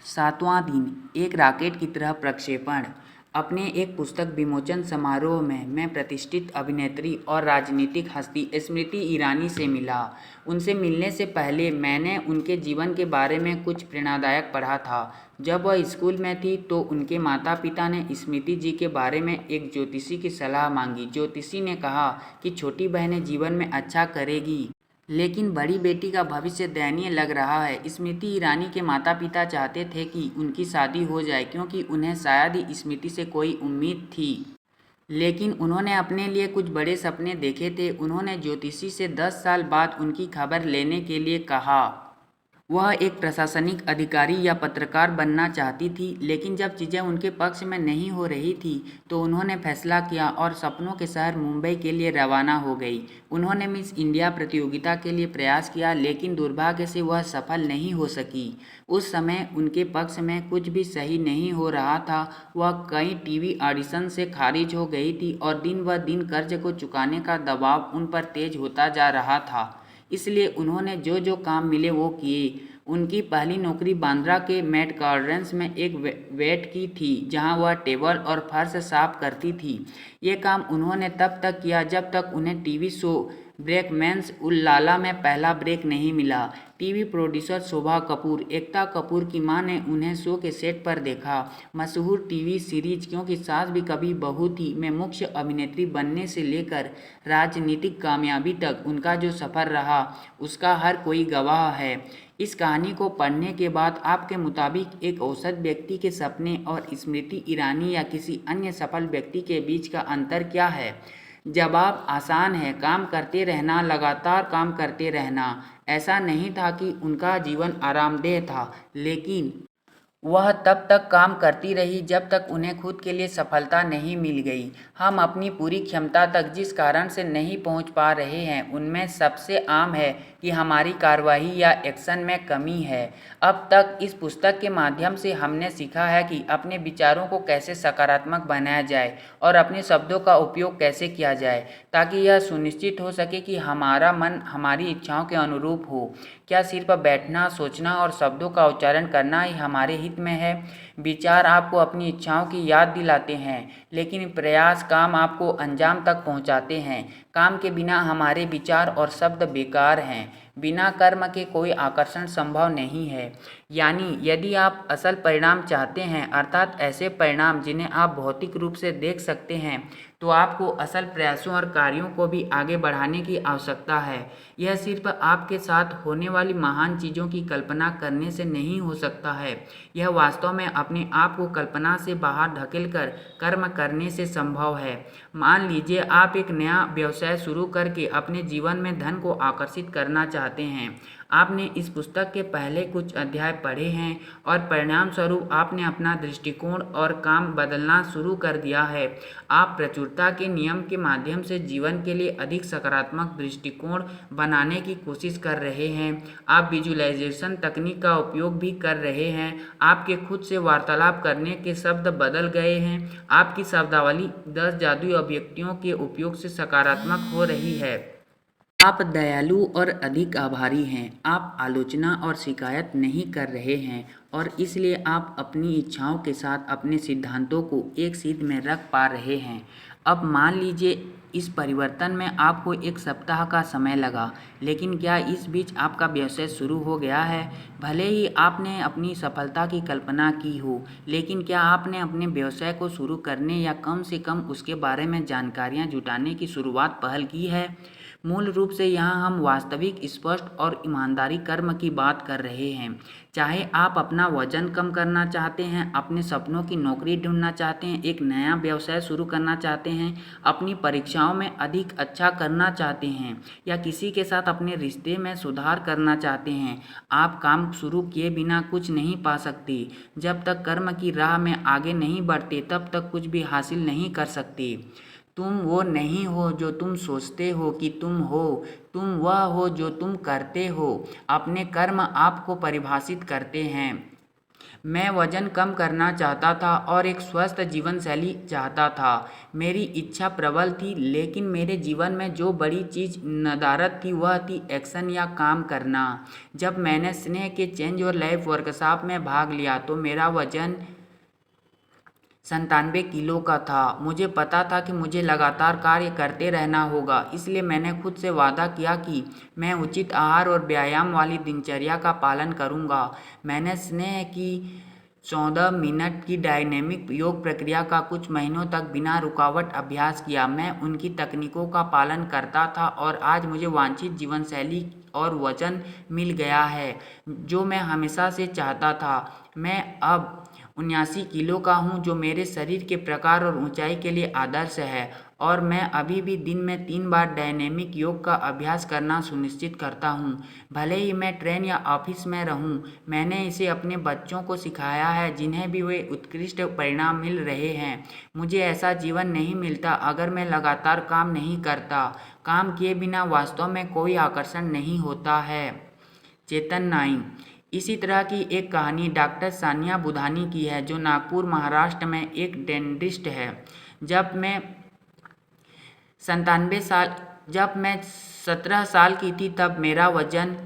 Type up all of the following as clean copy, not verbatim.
सातवां दिन एक रॉकेट की तरह प्रक्षेपण। अपने एक पुस्तक विमोचन समारोह में मैं प्रतिष्ठित अभिनेत्री और राजनीतिक हस्ती स्मृति ईरानी से मिला। उनसे मिलने से पहले मैंने उनके जीवन के बारे में कुछ प्रेरणादायक पढ़ा था। जब वह स्कूल में थी तो उनके माता पिता ने स्मृति जी के बारे में एक ज्योतिषी की सलाह मांगी। ज्योतिषी ने कहा कि छोटी बहनें जीवन में अच्छा करेगी, लेकिन बड़ी बेटी का भविष्य दयनीय लग रहा है। स्मृति ईरानी के माता पिता चाहते थे कि उनकी शादी हो जाए क्योंकि उन्हें शायद ही स्मृति से कोई उम्मीद थी, लेकिन उन्होंने अपने लिए कुछ बड़े सपने देखे थे। उन्होंने ज्योतिषी से 10 साल बाद उनकी खबर लेने के लिए कहा। वह एक प्रशासनिक अधिकारी या पत्रकार बनना चाहती थी, लेकिन जब चीज़ें उनके पक्ष में नहीं हो रही थी तो उन्होंने फैसला किया और सपनों के शहर मुंबई के लिए रवाना हो गई। उन्होंने मिस इंडिया प्रतियोगिता के लिए प्रयास किया, लेकिन दुर्भाग्य से वह सफल नहीं हो सकी। उस समय उनके पक्ष में कुछ भी सही नहीं हो रहा था। वह कई टीवी ऑडिशन से खारिज हो गई थी और दिन ब दिन कर्ज को चुकाने का दबाव उन पर तेज होता जा रहा था। इसलिए उन्होंने जो जो काम मिले वो किए। उनकी पहली नौकरी बांद्रा के मैट गार्डन्स में एक वेट की थी, जहां वह टेबल और फर्श साफ करती थी। ये काम उन्होंने तब तक किया जब तक उन्हें टीवी शो ब्रेकमैन्स उल्लाला में पहला ब्रेक नहीं मिला। टीवी प्रोड्यूसर शोभा कपूर, एकता कपूर की मां, ने उन्हें शो के सेट पर देखा। मशहूर टीवी सीरीज क्योंकि सास भी कभी बहू थी में मुख्य अभिनेत्री बनने से लेकर राजनीतिक कामयाबी तक उनका जो सफ़र रहा उसका हर कोई गवाह है। इस कहानी को पढ़ने के बाद आपके मुताबिक एक औसत व्यक्ति के सपने और स्मृति ईरानी या किसी अन्य सफल व्यक्ति के बीच का अंतर क्या है? जवाब आसान है, काम करते रहना, लगातार काम करते रहना। ऐसा नहीं था कि उनका जीवन आरामदेह था, लेकिन वह तब तक काम करती रही जब तक उन्हें खुद के लिए सफलता नहीं मिल गई। हम अपनी पूरी क्षमता तक जिस कारण से नहीं पहुंच पा रहे हैं, उनमें सबसे आम है कि हमारी कार्रवाई या एक्शन में कमी है। अब तक इस पुस्तक के माध्यम से हमने सीखा है कि अपने विचारों को कैसे सकारात्मक बनाया जाए और अपने शब्दों का उपयोग कैसे किया जाए, ताकि यह सुनिश्चित हो सके कि हमारा मन हमारी इच्छाओं के अनुरूप हो। क्या सिर्फ बैठना, सोचना और शब्दों का उच्चारण करना ही हमारे हित में है? विचार आपको अपनी इच्छाओं की याद दिलाते हैं, लेकिन प्रयास, काम आपको अंजाम तक पहुंचाते हैं। काम के बिना हमारे विचार और शब्द बेकार हैं। बिना कर्म के कोई आकर्षण संभव नहीं है। यानी यदि आप असल परिणाम चाहते हैं, अर्थात ऐसे परिणाम जिन्हें आप भौतिक रूप से देख सकते हैं, तो आपको असल प्रयासों और कार्यों को भी आगे बढ़ाने की आवश्यकता है। यह सिर्फ आपके साथ होने वाली महान चीज़ों की कल्पना करने से नहीं हो सकता है। यह वास्तव में अपने आप को कल्पना से बाहर धकेलकर कर्म करने से संभव है। मान लीजिए आप एक नया व्यवसाय शुरू करके अपने जीवन में धन को आकर्षित करना चाहते हैं। आपने इस पुस्तक के पहले कुछ अध्याय पढ़े हैं और परिणाम स्वरूप आपने अपना दृष्टिकोण और काम बदलना शुरू कर दिया है। आप प्रचुरता के नियम के माध्यम से जीवन के लिए अधिक सकारात्मक दृष्टिकोण बनाने की कोशिश कर रहे हैं। आप विजुअलाइजेशन तकनीक का उपयोग भी कर रहे हैं। आपके खुद से वार्तालाप करने के शब्द बदल गए हैं। आपकी शब्दावली 10 जादुई अभिव्यक्तियों के उपयोग से सकारात्मक हो रही है। आप दयालु और अधिक आभारी हैं। आप आलोचना और शिकायत नहीं कर रहे हैं और इसलिए आप अपनी इच्छाओं के साथ अपने सिद्धांतों को एक सीध में रख पा रहे हैं। अब मान लीजिए इस परिवर्तन में आपको 1 सप्ताह का समय लगा, लेकिन क्या इस बीच आपका व्यवसाय शुरू हो गया है? भले ही आपने अपनी सफलता की कल्पना की हो, लेकिन क्या आपने अपने व्यवसाय को शुरू करने या कम से कम उसके बारे में जानकारियां जुटाने की शुरुआत पहल की है? मूल रूप से यहाँ हम वास्तविक, स्पष्ट और ईमानदारी कर्म की बात कर रहे हैं। चाहे आप अपना वजन कम करना चाहते हैं, अपने सपनों की नौकरी ढूंढना चाहते हैं, एक नया व्यवसाय शुरू करना चाहते हैं, अपनी परीक्षाओं में अधिक अच्छा करना चाहते हैं या किसी के साथ अपने रिश्ते में सुधार करना चाहते हैं, आप काम शुरू किए बिना कुछ नहीं पा सकते। जब तक कर्म की राह में आगे नहीं बढ़ते, तब तक कुछ भी हासिल नहीं कर सकते। तुम वो नहीं हो जो तुम सोचते हो कि तुम हो, तुम वह हो जो तुम करते हो। अपने कर्म आपको परिभाषित करते हैं। मैं वजन कम करना चाहता था और एक स्वस्थ जीवन शैली चाहता था। मेरी इच्छा प्रबल थी, लेकिन मेरे जीवन में जो बड़ी चीज़ नदारद थी वह थी एक्शन या काम करना। जब मैंने स्नेह के चेंज योर लाइफ वर्कशॉप में भाग लिया तो मेरा वजन 97 किलो का था। मुझे पता था कि मुझे लगातार कार्य करते रहना होगा, इसलिए मैंने खुद से वादा किया कि मैं उचित आहार और व्यायाम वाली दिनचर्या का पालन करूंगा। मैंने स्नेह की 14 मिनट की डायनेमिक योग प्रक्रिया का कुछ महीनों तक बिना रुकावट अभ्यास किया। मैं उनकी तकनीकों का पालन करता था और आज मुझे वांछित जीवन शैली और वजन मिल गया है जो मैं हमेशा से चाहता था। मैं अब 79 किलो का हूँ, जो मेरे शरीर के प्रकार और ऊंचाई के लिए आदर्श है, और मैं अभी भी दिन में 3 बार डायनेमिक योग का अभ्यास करना सुनिश्चित करता हूँ। भले ही मैं ट्रेन या ऑफिस में रहूँ, मैंने इसे अपने बच्चों को सिखाया है, जिन्हें भी वे उत्कृष्ट परिणाम मिल रहे हैं। मुझे ऐसा जीवन नहीं मिलता अगर मैं लगातार काम नहीं करता। काम किए बिना वास्तव में कोई आकर्षण नहीं होता है। चेतन नाइन। इसी तरह की एक कहानी डॉक्टर सानिया बुधानी की है, जो नागपुर महाराष्ट्र में एक डेंटिस्ट है। जब मैं 17 साल की थी तब मेरा वजन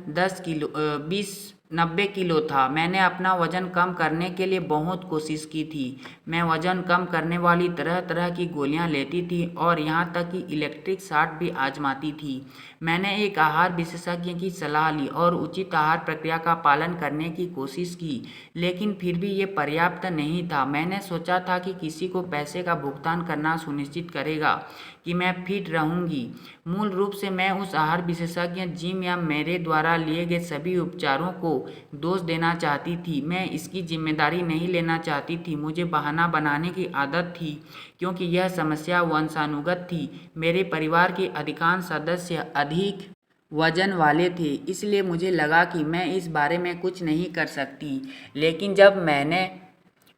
90 किलो था। मैंने अपना वजन कम करने के लिए बहुत कोशिश की थी। मैं वजन कम करने वाली तरह तरह की गोलियां लेती थी और यहाँ तक कि इलेक्ट्रिक शॉट भी आजमाती थी। मैंने एक आहार विशेषज्ञ की सलाह ली और उचित आहार प्रक्रिया का पालन करने की कोशिश की, लेकिन फिर भी ये पर्याप्त नहीं था। मैंने सोचा था कि किसी को पैसे का भुगतान करना सुनिश्चित करेगा कि मैं फिट रहूंगी। मूल रूप से मैं उस आहार विशेषज्ञ जिम या मेरे द्वारा लिए गए सभी उपचारों को दोष देना चाहती थी। मैं इसकी जिम्मेदारी नहीं लेना चाहती थी। मुझे बहाना बनाने की आदत थी क्योंकि यह समस्या वंशानुगत थी। मेरे परिवार के अधिकांश सदस्य अधिक वजन वाले थे, इसलिए मुझे लगा कि मैं इस बारे में कुछ नहीं कर सकती। लेकिन जब मैंने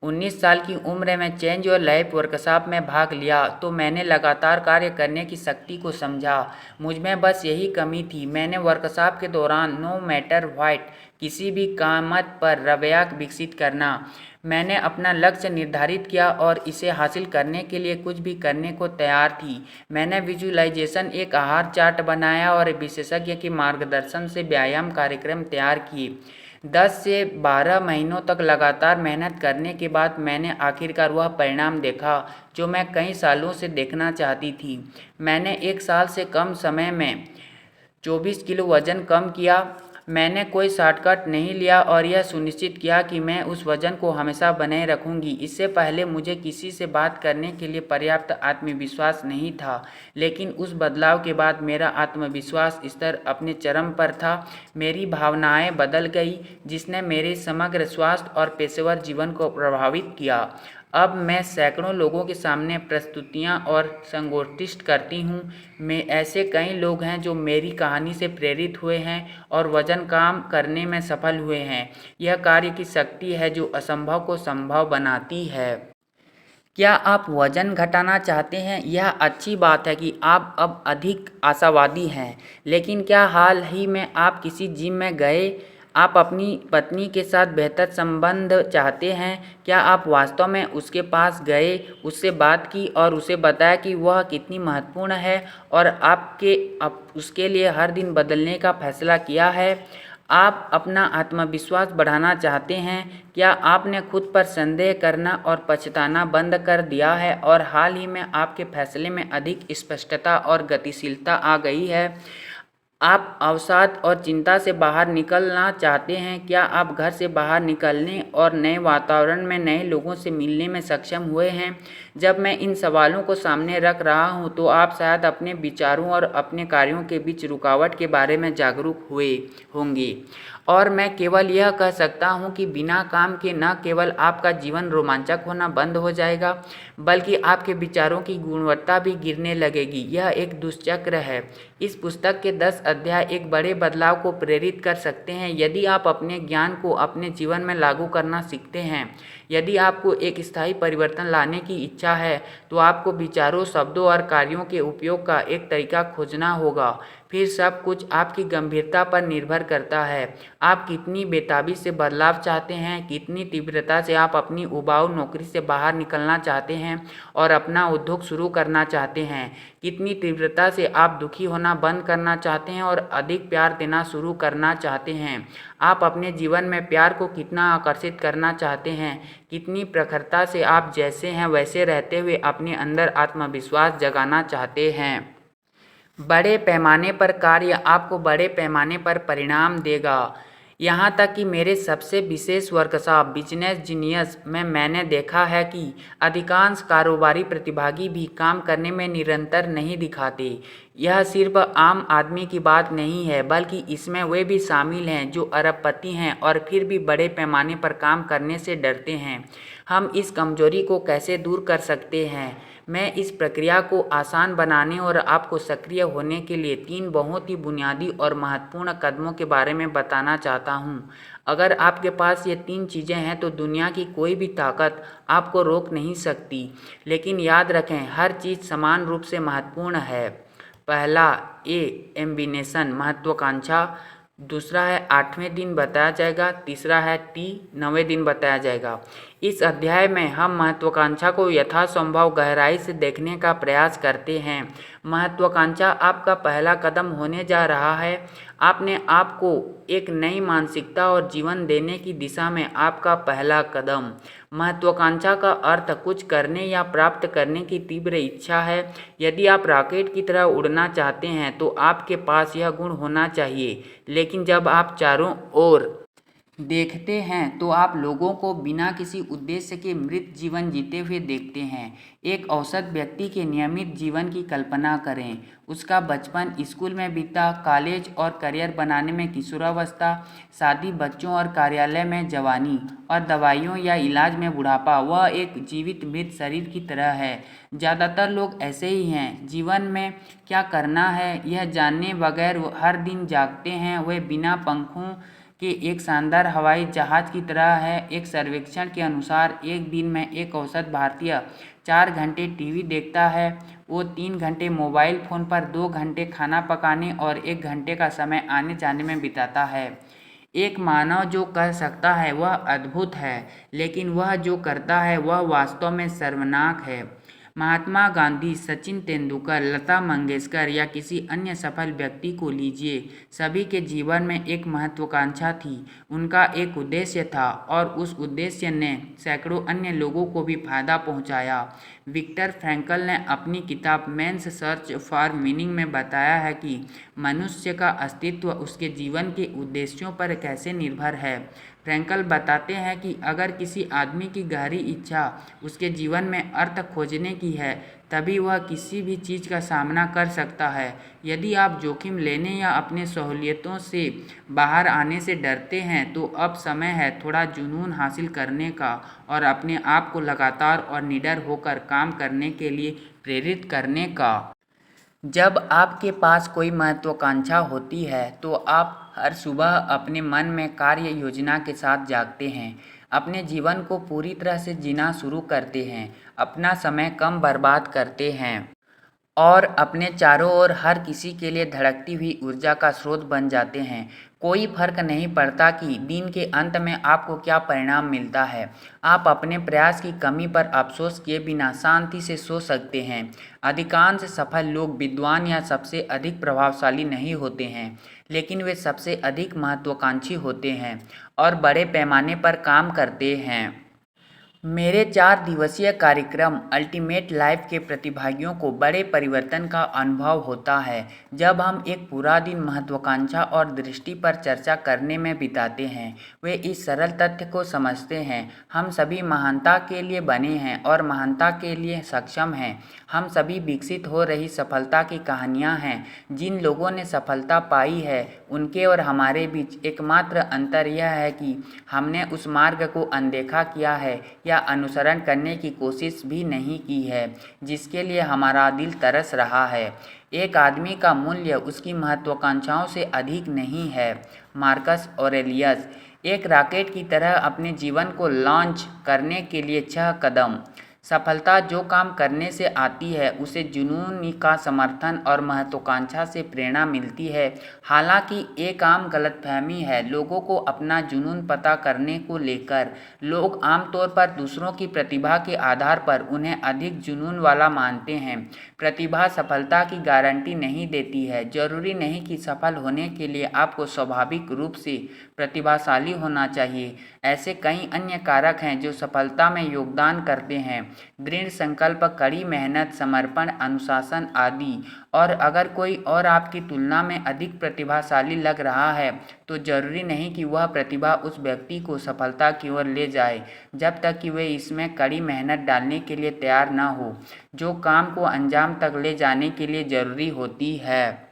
19 साल की उम्र में चेंज योर लाइफ वर्कशॉप में भाग लिया तो मैंने लगातार कार्य करने की शक्ति को समझा। मुझमें बस यही कमी थी। मैंने वर्कशॉप के दौरान नो मैटर व्हाट, किसी भी कीमत पर रवैया विकसित करना। मैंने अपना लक्ष्य निर्धारित किया और इसे हासिल करने के लिए कुछ भी करने को तैयार थी। मैंने विजुअलाइजेशन, एक आहार चार्ट बनाया और विशेषज्ञ के मार्गदर्शन से व्यायाम कार्यक्रम तैयार किए। 10 से 12 महीनों तक लगातार मेहनत करने के बाद मैंने आखिरकार वह परिणाम देखा जो मैं कई सालों से देखना चाहती थी। मैंने 1 साल से कम समय में 24 किलो वजन कम किया। मैंने कोई शॉर्टकट नहीं लिया और यह सुनिश्चित किया कि मैं उस वजन को हमेशा बनाए रखूंगी। इससे पहले मुझे किसी से बात करने के लिए पर्याप्त आत्मविश्वास नहीं था, लेकिन उस बदलाव के बाद मेरा आत्मविश्वास स्तर अपने चरम पर था। मेरी भावनाएं बदल गई, जिसने मेरे समग्र स्वास्थ्य और पेशेवर जीवन को प्रभावित किया। अब मैं सैकड़ों लोगों के सामने प्रस्तुतियां और संगोष्ठी करती हूं। में ऐसे कई लोग हैं जो मेरी कहानी से प्रेरित हुए हैं और वजन कम करने में सफल हुए हैं। यह कार्य की शक्ति है जो असंभव को संभव बनाती है। क्या आप वजन घटाना चाहते हैं? यह अच्छी बात है कि आप अब अधिक आशावादी हैं, लेकिन क्या हाल ही में आप किसी जिम में गए? आप अपनी पत्नी के साथ बेहतर संबंध चाहते हैं? क्या आप वास्तव में उसके पास गए, उससे बात की और उसे बताया कि वह कितनी महत्वपूर्ण है और उसके लिए हर दिन बदलने का फैसला किया है? आप अपना आत्मविश्वास बढ़ाना चाहते हैं? क्या आपने खुद पर संदेह करना और पछताना बंद कर दिया है और हाल ही में आपके फैसले में अधिक स्पष्टता और गतिशीलता आ गई है? आप अवसाद और चिंता से बाहर निकलना चाहते हैं? क्या आप घर से बाहर निकलने और नए वातावरण में नए लोगों से मिलने में सक्षम हुए हैं? जब मैं इन सवालों को सामने रख रहा हूं, तो आप शायद अपने विचारों और अपने कार्यों के बीच रुकावट के बारे में जागरूक हुए होंगे। और मैं केवल यह कह सकता हूं कि बिना काम के न केवल आपका जीवन रोमांचक होना बंद हो जाएगा, बल्कि आपके विचारों की गुणवत्ता भी गिरने लगेगी। यह एक दुष्चक्र है। इस पुस्तक के 10 अध्याय एक बड़े बदलाव को प्रेरित कर सकते हैं यदि आप अपने ज्ञान को अपने जीवन में लागू करना सीखते हैं। यदि आपको एक स्थायी परिवर्तन लाने की इच्छा है, तो आपको विचारों, शब्दों और कार्यों के उपयोग का एक तरीका खोजना होगा। फिर सब कुछ आपकी गंभीरता पर निर्भर करता है। आप कितनी बेताबी से बदलाव चाहते हैं, कितनी तीव्रता से आप अपनी उबाऊ नौकरी से बाहर निकलना चाहते हैं और अपना उद्योग शुरू करना चाहते हैं, कितनी तीव्रता से आप दुखी होना बंद करना चाहते हैं और अधिक प्यार देना शुरू करना चाहते हैं। आप अपने जीवन में प्यार को कितना आकर्षित करना चाहते हैं, कितनी प्रखरता से आप जैसे हैं वैसे रहते हुए अपने अंदर आत्मविश्वास जगाना चाहते हैं। बड़े पैमाने पर कार्य आपको बड़े पैमाने पर परिणाम देगा। यहाँ तक कि मेरे सबसे विशेष वर्कशॉप बिजनेस जीनियस में मैंने देखा है कि अधिकांश कारोबारी प्रतिभागी भी काम करने में निरंतर नहीं दिखाते। यह सिर्फ आम आदमी की बात नहीं है, बल्कि इसमें वे भी शामिल हैं जो अरबपति हैं और फिर भी बड़े पैमाने पर काम करने से डरते हैं। हम इस कमजोरी को कैसे दूर कर सकते हैं? मैं इस प्रक्रिया को आसान बनाने और आपको सक्रिय होने के लिए 3 बहुत ही बुनियादी और महत्वपूर्ण कदमों के बारे में बताना चाहता हूँ। अगर आपके पास ये 3 चीज़ें हैं तो दुनिया की कोई भी ताकत आपको रोक नहीं सकती। लेकिन याद रखें, हर चीज़ समान रूप से महत्वपूर्ण है। पहला एम्बिनेशन महत्वाकांक्षा, दूसरा है 8वें दिन बताया जाएगा, तीसरा है 9वें दिन बताया जाएगा। इस अध्याय में हम महत्वाकांक्षा को यथासंभव गहराई से देखने का प्रयास करते हैं। महत्वाकांक्षा आपका पहला कदम होने जा रहा है। आपने आपको एक नई मानसिकता और जीवन देने की दिशा में आपका पहला कदम। महत्वाकांक्षा का अर्थ कुछ करने या प्राप्त करने की तीव्र इच्छा है। यदि आप रॉकेट की तरह उड़ना चाहते हैं तो आपके पास यह गुण होना चाहिए। लेकिन जब आप चारों ओर देखते हैं तो आप लोगों को बिना किसी उद्देश्य के मृत जीवन जीते हुए देखते हैं। एक औसत व्यक्ति के नियमित जीवन की कल्पना करें। उसका बचपन स्कूल में बीता, कॉलेज और करियर बनाने में किशोरावस्था, शादी, बच्चों और कार्यालय में जवानी, और दवाइयों या इलाज में बुढ़ापा। वह एक जीवित मृत शरीर की तरह है। ज़्यादातर लोग ऐसे ही हैं। जीवन में क्या करना है यह जाने बगैर हर दिन जागते हैं। वे बिना पंखों के एक शानदार हवाई जहाज की तरह है। एक सर्वेक्षण के अनुसार एक दिन में एक औसत भारतीय 4 घंटे टीवी देखता है। वो 3 घंटे मोबाइल फ़ोन पर, 2 घंटे खाना पकाने और 1 घंटे का समय आने जाने में बिताता है। एक मानव जो कर सकता है वह अद्भुत है, लेकिन वह जो करता है वह वास्तव में शर्मनाक है। महात्मा गांधी, सचिन तेंदुलकर, लता मंगेशकर या किसी अन्य सफल व्यक्ति को लीजिए, सभी के जीवन में एक महत्वाकांक्षा थी। उनका एक उद्देश्य था और उस उद्देश्य ने सैकड़ों अन्य लोगों को भी फायदा पहुंचाया। विक्टर फ्रैंकल ने अपनी किताब मैन्स सर्च फॉर मीनिंग में बताया है कि मनुष्य का अस्तित्व उसके जीवन के उद्देश्यों पर कैसे निर्भर है। फ्रैंकल बताते हैं कि अगर किसी आदमी की गहरी इच्छा उसके जीवन में अर्थ खोजने की है, तभी वह किसी भी चीज़ का सामना कर सकता है। यदि आप जोखिम लेने या अपने सहूलियतों से बाहर आने से डरते हैं, तो अब समय है थोड़ा जुनून हासिल करने का और अपने आप को लगातार और निडर होकर काम करने के लिए प्रेरित करने का। जब आपके पास कोई महत्वाकांक्षा होती है तो आप हर सुबह अपने मन में कार्य योजना के साथ जागते हैं, अपने जीवन को पूरी तरह से जीना शुरू करते हैं, अपना समय कम बर्बाद करते हैं और अपने चारों ओर हर किसी के लिए धड़कती हुई ऊर्जा का स्रोत बन जाते हैं। कोई फर्क नहीं पड़ता कि दिन के अंत में आपको क्या परिणाम मिलता है। आप अपने प्रयास की कमी पर अफसोस किए बिना शांति से सो सकते हैं। अधिकांश सफल लोग विद्वान या सबसे अधिक प्रभावशाली नहीं होते हैं, लेकिन वे सबसे अधिक महत्वाकांक्षी होते हैं और बड़े पैमाने पर काम करते हैं। मेरे 4 दिवसीय कार्यक्रम अल्टीमेट लाइफ के प्रतिभागियों को बड़े परिवर्तन का अनुभव होता है जब हम एक पूरा दिन महत्वाकांक्षा और दृष्टि पर चर्चा करने में बिताते हैं। वे इस सरल तथ्य को समझते हैं, हम सभी महानता के लिए बने हैं और महानता के लिए सक्षम हैं। हम सभी विकसित हो रही सफलता की कहानियाँ हैं। जिन लोगों ने सफलता पाई है उनके और हमारे बीच एकमात्र अंतर यह है कि हमने उस मार्ग को अनदेखा किया है या अनुसरण करने की कोशिश भी नहीं की है जिसके लिए हमारा दिल तरस रहा है। एक आदमी का मूल्य उसकी महत्वाकांक्षाओं से अधिक नहीं है। Marcus Aurelius. एक रॉकेट की तरह अपने जीवन को लॉन्च करने के लिए 6 कदम। सफलता जो काम करने से आती है उसे जुनून का समर्थन और महत्वाकांक्षा से प्रेरणा मिलती है। हालांकि एक आम गलतफहमी है लोगों को अपना जुनून पता करने को लेकर। लोग आमतौर पर दूसरों की प्रतिभा के आधार पर उन्हें अधिक जुनून वाला मानते हैं। प्रतिभा सफलता की गारंटी नहीं देती है। जरूरी नहीं कि सफल होने के लिए आपको स्वाभाविक रूप से प्रतिभाशाली होना चाहिए। ऐसे कई अन्य कारक हैं जो सफलता में योगदान करते हैं, दृढ़ संकल्प, कड़ी मेहनत, समर्पण, अनुशासन आदि। और अगर कोई और आपकी तुलना में अधिक प्रतिभाशाली लग रहा है तो जरूरी नहीं कि वह प्रतिभा उस व्यक्ति को सफलता की ओर ले जाए जब तक कि वे इसमें कड़ी मेहनत डालने के लिए तैयार न हो, जो काम को अंजाम तक ले जाने के लिए जरूरी होती है।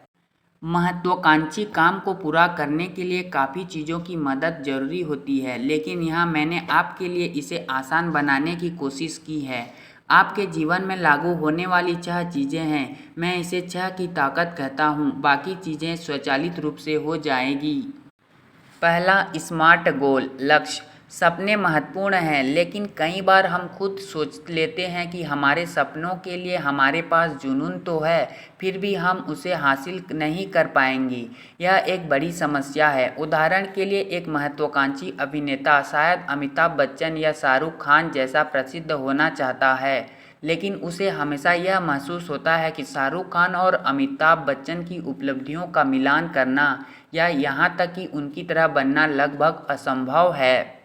महत्वाकांक्षी काम को पूरा करने के लिए काफ़ी चीज़ों की मदद ज़रूरी होती है, लेकिन यहाँ मैंने आपके लिए इसे आसान बनाने की कोशिश की है। आपके जीवन में लागू होने वाली 6 चीज़ें हैं। मैं इसे 6 की ताकत कहता हूँ, बाकी चीज़ें स्वचालित रूप से हो जाएगी। पहला, स्मार्ट गोल, लक्ष्य। सपने महत्वपूर्ण हैं, लेकिन कई बार हम खुद सोच लेते हैं कि हमारे सपनों के लिए हमारे पास जुनून तो है, फिर भी हम उसे हासिल नहीं कर पाएंगे। यह एक बड़ी समस्या है। उदाहरण के लिए, एक महत्वाकांक्षी अभिनेता शायद अमिताभ बच्चन या शाहरुख खान जैसा प्रसिद्ध होना चाहता है, लेकिन उसे हमेशा यह महसूस होता है कि शाहरुख खान और अमिताभ बच्चन की उपलब्धियों का मिलान करना या यहाँ तक कि उनकी तरह बनना लगभग असंभव है।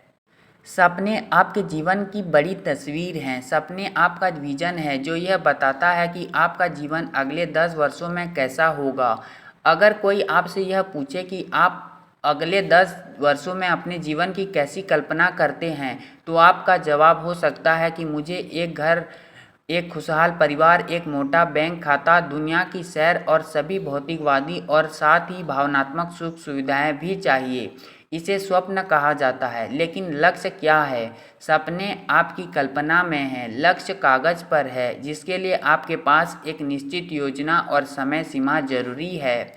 सपने आपके जीवन की बड़ी तस्वीर हैं। सपने आपका विजन है जो यह बताता है कि आपका जीवन अगले 10 वर्षों में कैसा होगा। अगर कोई आपसे यह पूछे कि आप अगले 10 वर्षों में अपने जीवन की कैसी कल्पना करते हैं, तो आपका जवाब हो सकता है कि मुझे एक घर, एक खुशहाल परिवार, एक मोटा बैंक खाता, दुनिया की सैर और सभी भौतिकवादी और साथ ही भावनात्मक सुख सुविधाएं भी चाहिए। इसे स्वप्न कहा जाता है, लेकिन लक्ष्य क्या है? सपने आपकी कल्पना में हैं, लक्ष्य कागज पर है, जिसके लिए आपके पास एक निश्चित योजना और समय सीमा जरूरी है।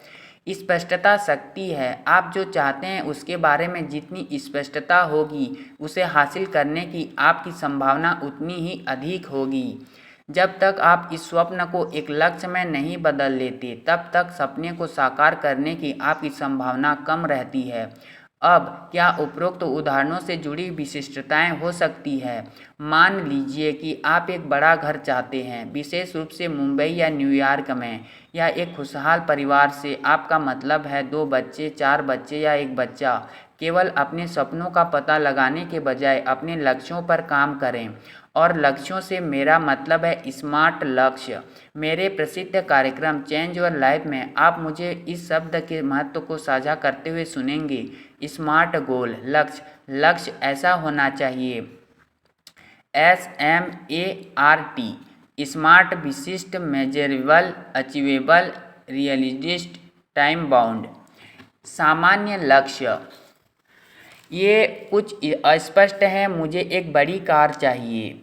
स्पष्टता शक्ति है। आप जो चाहते हैं उसके बारे में जितनी स्पष्टता होगी, उसे हासिल करने की आपकी संभावना उतनी ही अधिक होगी। जब तक आप इस स्वप्न को एक लक्ष्य में नहीं बदल लेते, तब तक सपने को साकार करने की आपकी संभावना कम रहती है। अब क्या उपरोक्त उदाहरणों से जुड़ी विशिष्टताएं हो सकती है? मान लीजिए कि आप एक बड़ा घर चाहते हैं, विशेष रूप से मुंबई या न्यूयॉर्क में, या एक खुशहाल परिवार से आपका मतलब है 2 बच्चे, 4 बच्चे या 1 बच्चा। केवल अपने सपनों का पता लगाने के बजाय अपने लक्ष्यों पर काम करें। और लक्ष्यों से मेरा मतलब है स्मार्ट लक्ष्य। मेरे प्रसिद्ध कार्यक्रम चेंज योर लाइफ में आप मुझे इस शब्द के महत्व को साझा करते हुए सुनेंगे। स्मार्ट गोल, लक्ष्य। लक्ष्य ऐसा होना चाहिए, SMART, स्मार्ट, विशिष्ट, measurable, achievable, realistic, time bound. सामान्य लक्ष्य, ये कुछ अस्पष्ट है। मुझे एक बड़ी कार चाहिए।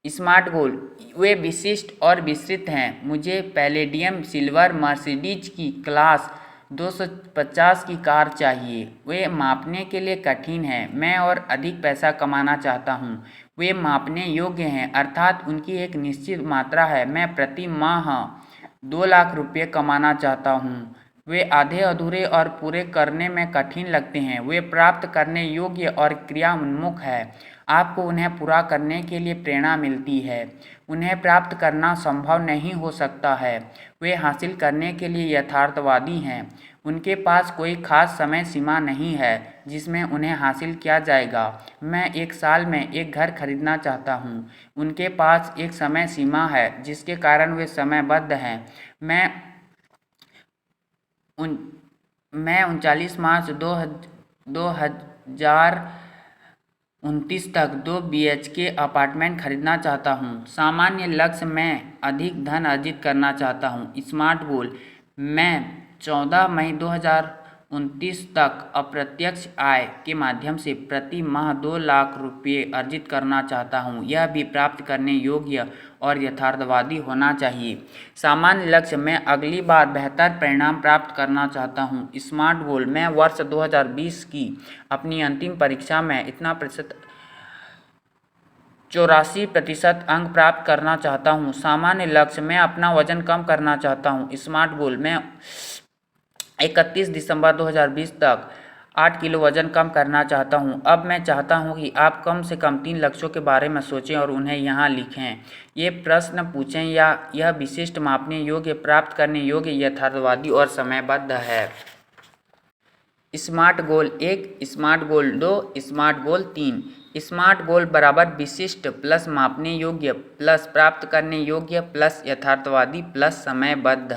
स्मार्ट गोल, वे विशिष्ट और विस्तृत हैं। मुझे पैलेडियम सिल्वर मर्सिडीज की क्लास 250 की कार चाहिए। वे मापने के लिए कठिन हैं। मैं और अधिक पैसा कमाना चाहता हूँ। वे मापने योग्य हैं, अर्थात उनकी एक निश्चित मात्रा है। मैं प्रति माह 2 लाख रुपये कमाना चाहता हूँ। वे आधे अधूरे और पूरे करने में कठिन लगते हैं। वे प्राप्त करने योग्य और क्रिया उन्मुख है। आपको उन्हें पूरा करने के लिए प्रेरणा मिलती है। उन्हें प्राप्त करना संभव नहीं हो सकता है। वे हासिल करने के लिए यथार्थवादी हैं। उनके पास कोई खास समय सीमा नहीं है जिसमें उन्हें हासिल किया जाएगा। मैं 1 साल में एक घर खरीदना चाहता हूँ। उनके पास एक समय सीमा है जिसके कारण वे समयबद्ध हैं। मैं 39 मार्च 2029 तक 2 BHK अपार्टमेंट खरीदना चाहता हूँ। सामान्य लक्ष्य, मैं अधिक धन अर्जित करना चाहता हूँ। स्मार्ट गोल, मैं 14 मई 2029 तक अप्रत्यक्ष आय के माध्यम से प्रति माह 2 लाख रुपये अर्जित करना चाहता हूँ। यह भी प्राप्त करने योग्य और यथार्थवादी होना चाहिए। सामान्य लक्ष्य, मैं अगली बार बेहतर परिणाम प्राप्त करना चाहता हूँ। स्मार्ट गोल, मैं वर्ष 2020 की अपनी अंतिम परीक्षा में इतना प्रतिशत 84% अंक प्राप्त करना चाहता हूँ। सामान्य लक्ष्य, मैं अपना वजन कम करना चाहता हूँ। स्मार्ट गोल, मैं 31 दिसंबर 2020 तक 8 किलो वजन कम करना चाहता हूँ। अब मैं चाहता हूँ कि आप कम से कम 3 लक्ष्यों के बारे में सोचें और उन्हें यहाँ लिखें। ये प्रश्न पूछें या यह विशिष्ट, मापने योग्य, प्राप्त करने योग्य, यथार्थवादी और समयबद्ध है। स्मार्ट गोल 1, स्मार्ट गोल 2, स्मार्ट गोल 3। स्मार्ट गोल बराबर विशिष्ट प्लस मापने योग्य प्लस प्राप्त करने योग्य प्लस यथार्थवादी प्लस समयबद्ध।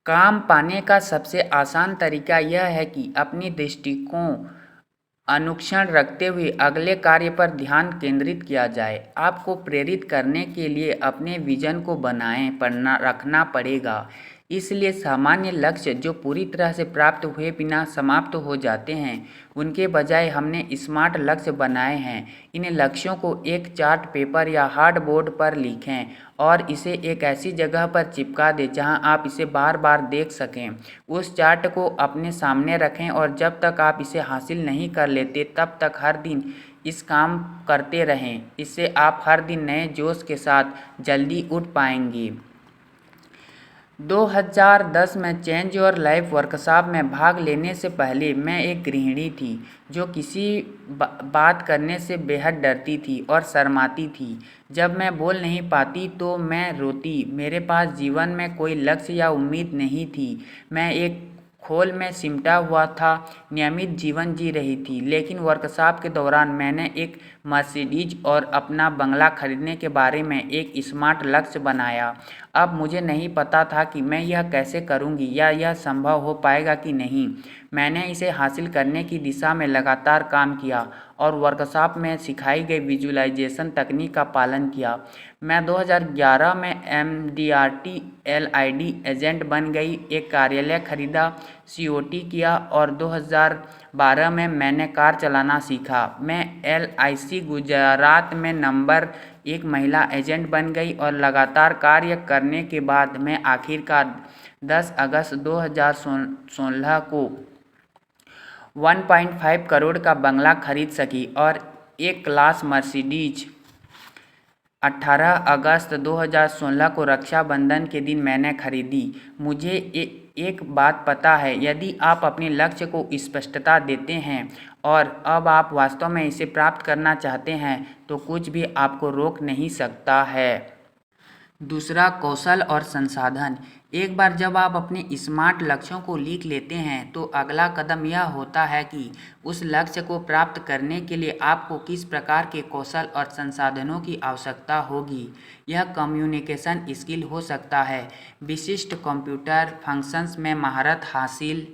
काम पाने का सबसे आसान तरीका यह है कि अपनी दृष्टि को अनुक्षण रखते हुए अगले कार्य पर ध्यान केंद्रित किया जाए। आपको प्रेरित करने के लिए अपने विजन को बनाए पढ़ना रखना पड़ेगा। इसलिए सामान्य लक्ष्य जो पूरी तरह से प्राप्त हुए बिना समाप्त हो जाते हैं, उनके बजाय हमने स्मार्ट लक्ष्य बनाए हैं। इन लक्ष्यों को एक चार्ट पेपर या हार्ड बोर्ड पर लिखें और इसे एक ऐसी जगह पर चिपका दें जहां आप इसे बार बार देख सकें। उस चार्ट को अपने सामने रखें और जब तक आप इसे हासिल नहीं कर लेते तब तक हर दिन इस काम करते रहें। इससे आप हर दिन नए जोश के साथ जल्दी उठ पाएंगे। 2010 में चेंज योर लाइफ वर्कशॉप में भाग लेने से पहले मैं एक गृहिणी थी जो किसी बात करने से बेहद डरती थी और शर्माती थी। जब मैं बोल नहीं पाती तो मैं रोती। मेरे पास जीवन में कोई लक्ष्य या उम्मीद नहीं थी। मैं एक खोल में सिमटा हुआ था, नियमित जीवन जी रही थी। लेकिन वर्कशॉप के दौरान मैंने एक मर्सिडीज और अपना बंगला खरीदने के बारे में एक स्मार्ट लक्ष्य बनाया। अब मुझे नहीं पता था कि मैं यह कैसे करूंगी या यह संभव हो पाएगा कि नहीं। मैंने इसे हासिल करने की दिशा में लगातार काम किया और वर्कशॉप में सिखाई गई विजुअलाइजेशन तकनीक का पालन किया। मैं 2011 में MDRT LID एजेंट बन गई, एक कार्यालय खरीदा, COT किया और 2012 में मैंने कार चलाना सीखा। मैं LIC गुजरात में नंबर 1 महिला एजेंट बन गई और लगातार कार्य करने के बाद मैं आखिरकार 10 अगस्त 2016 को 1.5 करोड़ का बंगला खरीद सकी और एक क्लास मर्सिडीज। 18 अगस्त 2016 को रक्षाबंधन के दिन मैंने खरीदी। मुझे एक बात पता है, यदि आप अपने लक्ष्य को स्पष्टता देते हैं और अब आप वास्तव में इसे प्राप्त करना चाहते हैं तो कुछ भी आपको रोक नहीं सकता है। दूसरा, कौशल और संसाधन। एक बार जब आप अपने स्मार्ट लक्ष्यों को लिख लेते हैं तो अगला कदम यह होता है कि उस लक्ष्य को प्राप्त करने के लिए आपको किस प्रकार के कौशल और संसाधनों की आवश्यकता होगी। यह कम्युनिकेशन स्किल हो सकता है, विशिष्ट कंप्यूटर फंक्शंस में महारत हासिल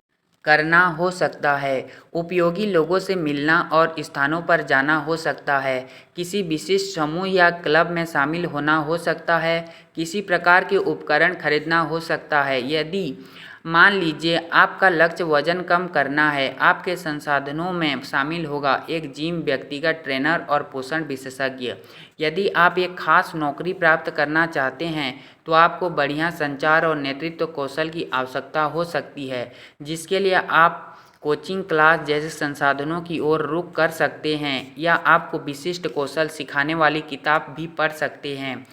करना हो सकता है, उपयोगी लोगों से मिलना और स्थानों पर जाना हो सकता है, किसी विशिष्ट समूह या क्लब में शामिल होना हो सकता है, किसी प्रकार के उपकरण खरीदना हो सकता है। यदि मान लीजिए आपका लक्ष्य वजन कम करना है, आपके संसाधनों में शामिल होगा एक जिम, व्यक्तिगत ट्रेनर और पोषण विशेषज्ञ। यदि आप एक खास नौकरी प्राप्त करना चाहते हैं तो आपको बढ़िया संचार और नेतृत्व कौशल की आवश्यकता हो सकती है, जिसके लिए आप कोचिंग क्लास जैसे संसाधनों की ओर रुख कर सकते हैं या आपको विशिष्ट कौशल सिखाने वाली किताब भी पढ़ सकते हैं।